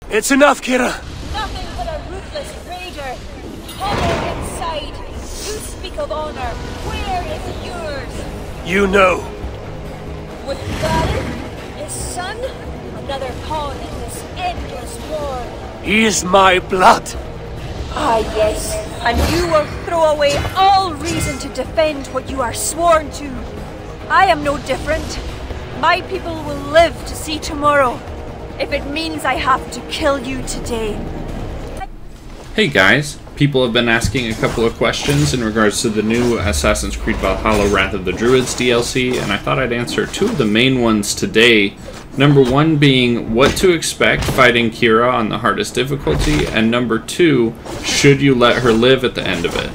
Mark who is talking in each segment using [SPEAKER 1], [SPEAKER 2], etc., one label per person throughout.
[SPEAKER 1] It's enough, Ciara.
[SPEAKER 2] Nothing but a ruthless raider. Hollow inside. You speak of honor. Where is yours?
[SPEAKER 1] You know.
[SPEAKER 2] With Valhalla, his son, another pawn in this endless war.
[SPEAKER 1] He is my blood.
[SPEAKER 2] Ah, yes. And you will throw away all reason to defend what you are sworn to. I am no different. My people will live to see tomorrow. If it means I have to kill you today.
[SPEAKER 3] Hey guys, people have been asking a couple of questions in regards to the new Assassin's Creed Valhalla Wrath of the Druids DLC, and I thought I'd answer two of the main ones today. Number one being what to expect fighting Ciara on the hardest difficulty, and number two, should you let her live at the end of it?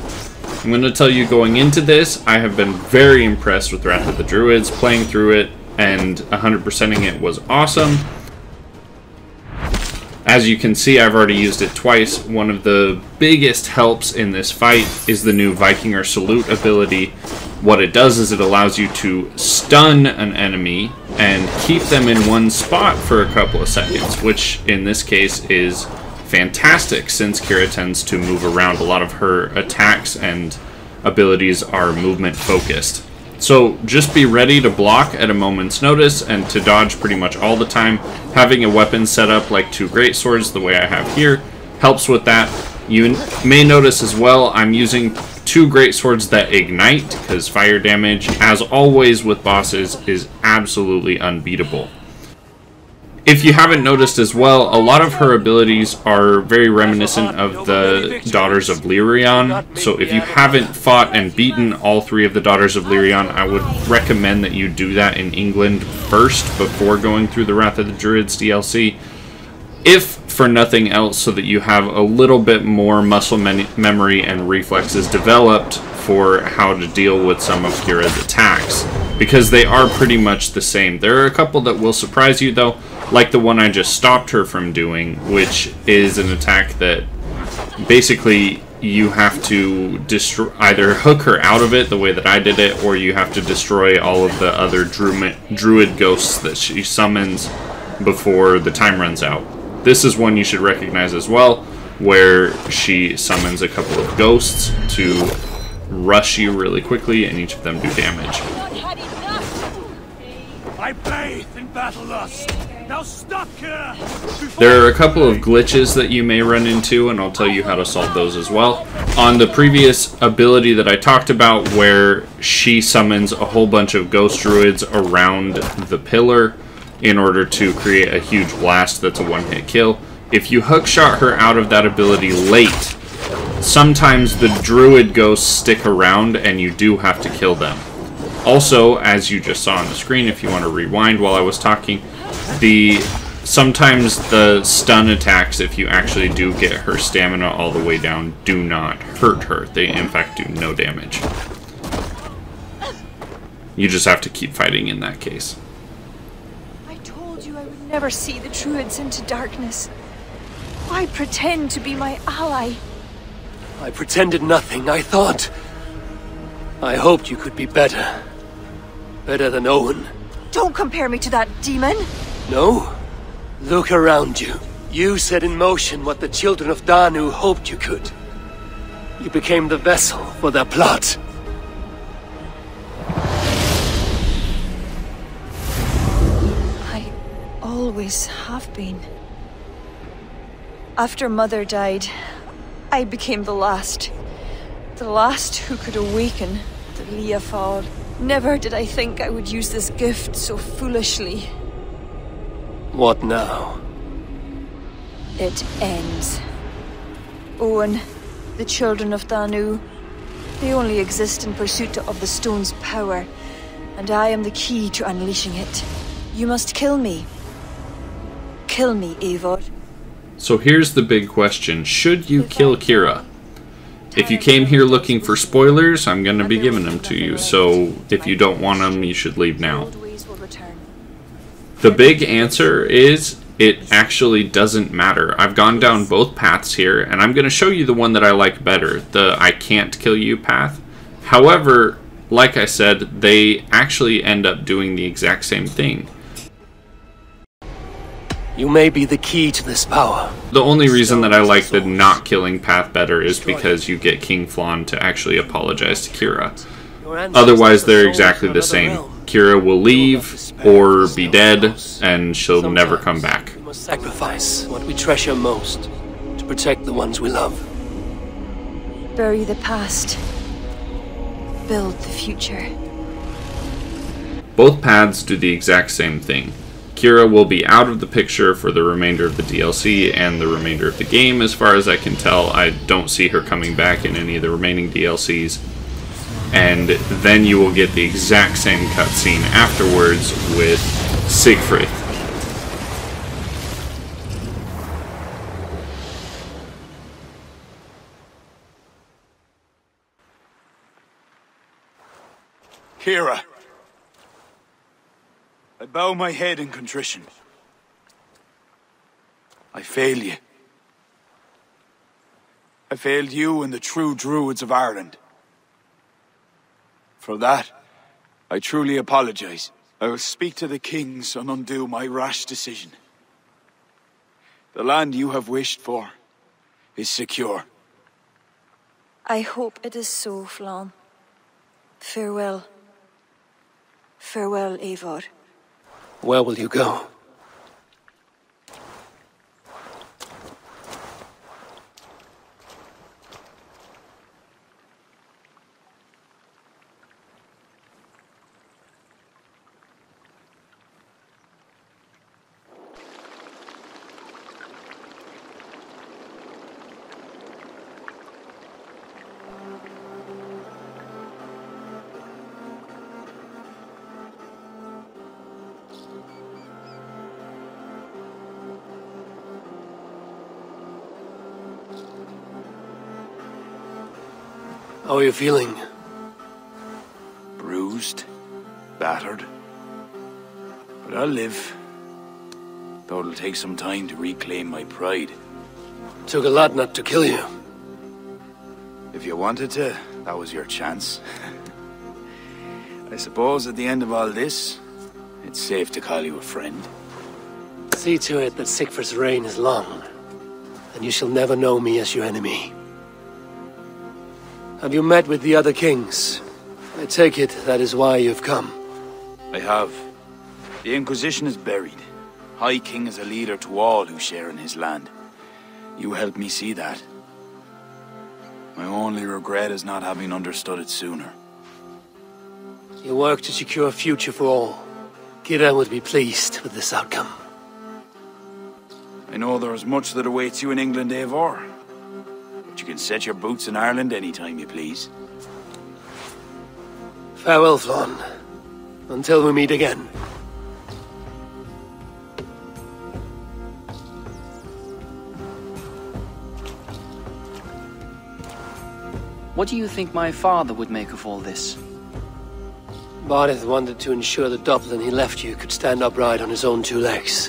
[SPEAKER 3] I'm going to tell you going into this, I have been very impressed with Wrath of the Druids. Playing through it and 100%ing it was awesome. As you can see, I've already used it twice. One of the biggest helps in this fight is the new Vikinger Salute ability. What it does is it allows you to stun an enemy and keep them in one spot for a couple of seconds, which in this case is fantastic since Ciara tends to move around. A lot of her attacks and abilities are movement focused. So just be ready to block at a moment's notice and to dodge pretty much all the time. Having a weapon set up like two greatswords the way I have here helps with that. You may notice as well I'm using two greatswords that ignite because fire damage, as always with bosses, is absolutely unbeatable. If you haven't noticed as well, a lot of her abilities are very reminiscent of the Daughters of Lyrion. So if you haven't fought and beaten all three of the Daughters of Lyrion, I would recommend that you do that in England first before going through the Wrath of the Druids DLC. If for nothing else, so that you have a little bit more muscle memory and reflexes developed for how to deal with some of Ciara's attacks, because they are pretty much the same. There are a couple that will surprise you though, like the one I just stopped her from doing, which is an attack that basically you have to destroy, either hook her out of it the way that I did it, or you have to destroy all of the other druid ghosts that she summons before the time runs out. This is one you should recognize as well, where she summons a couple of ghosts to rush you really quickly, and each of them do damage.
[SPEAKER 1] I bathe in battle lust. Now stop here.
[SPEAKER 3] There are a couple of glitches that you may run into, and I'll tell you how to solve those as well. On the previous ability that I talked about, where she summons a whole bunch of ghost druids around the pillar in order to create a huge blast that's a one-hit kill, if you hookshot her out of that ability late, sometimes the druid ghosts stick around and you do have to kill them. Also, as you just saw on the screen, if you want to rewind while I was talking, sometimes the stun attacks, if you actually do get her stamina all the way down, do not hurt her. They in fact do no damage. You just have to keep fighting in that case.
[SPEAKER 2] I told you I would never see the Druids into darkness. Why pretend to be my ally?
[SPEAKER 1] I pretended nothing. I hoped you could be better. Better than Owen.
[SPEAKER 2] Don't compare me to that demon.
[SPEAKER 1] No? Look around you. You set in motion what the children of Danu hoped you could. You became the vessel for their plot.
[SPEAKER 2] I always have been. After Mother died, I became the last. The last who could awaken the Leafard. Never did I think I would use this gift so foolishly.
[SPEAKER 1] What now?
[SPEAKER 2] It ends. Owen, the children of Danu, they only exist in pursuit of the stone's power, and I am the key to unleashing it. You must kill me. Kill me, Eivor.
[SPEAKER 3] So here's the big question. Should you kill Ciara? If you came here looking for spoilers, I'm going to be giving them to you, so if you don't want them, you should leave now. The big answer is, it actually doesn't matter. I've gone down both paths here, and I'm going to show you the one that I like better, the I can't kill you path. However, like I said, they actually end up doing the exact same thing.
[SPEAKER 1] You may be the key to this power.
[SPEAKER 3] The only reason that I like the not killing path better is because you get King Flann to actually apologize to Ciara. Otherwise, they're exactly the same. Ciara will leave or be dead, and she'll never come back.
[SPEAKER 1] We must sacrifice what we treasure most to protect the ones we love.
[SPEAKER 2] Bury the past. Build the future.
[SPEAKER 3] Both paths do the exact same thing. Ciara will be out of the picture for the remainder of the DLC and the remainder of the game, as far as I can tell. I don't see her coming back in any of the remaining DLCs. And then you will get the exact same cutscene afterwards with Siegfried.
[SPEAKER 4] Ciara, I bow my head in contrition. I fail you. I failed you and the true Druids of Ireland. For that, I truly apologize. I will speak to the kings and undo my rash decision. The land you have wished for is secure.
[SPEAKER 2] I hope it is so, Flann. Farewell. Farewell, Eivor.
[SPEAKER 1] Where will you go? How are you feeling?
[SPEAKER 4] Bruised, battered. But I'll live. Though it'll take some time to reclaim my pride.
[SPEAKER 1] Took a lot not to kill you.
[SPEAKER 4] If you wanted to, that was your chance. I suppose at the end of all this, it's safe to call you a friend.
[SPEAKER 1] See to it that Siegfried's reign is long, and you shall never know me as your enemy. Have you met with the other kings? I take it that is why you've come.
[SPEAKER 4] I have. The Inquisition is buried. High King is a leader to all who share in his land. You helped me see that. My only regret is not having understood it sooner.
[SPEAKER 1] You work to secure a future for all. Ciara would be pleased with this outcome.
[SPEAKER 4] I know there is much that awaits you in England, Eivor. But you can set your boots in Ireland anytime you please.
[SPEAKER 1] Farewell, Flann. Until we meet again.
[SPEAKER 5] What do you think my father would make of all this?
[SPEAKER 1] Bardeth wanted to ensure that Dublin he left you could stand upright on his own two legs.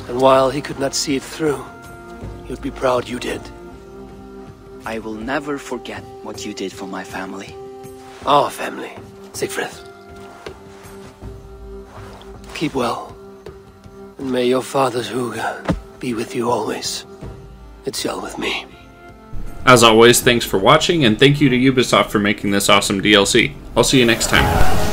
[SPEAKER 1] And while he could not see it through, he would be proud you did.
[SPEAKER 5] I will never forget what you did for my family.
[SPEAKER 1] Our family, Siegfried. Keep well. And may your father's Huga be with you always. It's well with me.
[SPEAKER 3] As always, thanks for watching, and thank you to Ubisoft for making this awesome DLC. I'll see you next time.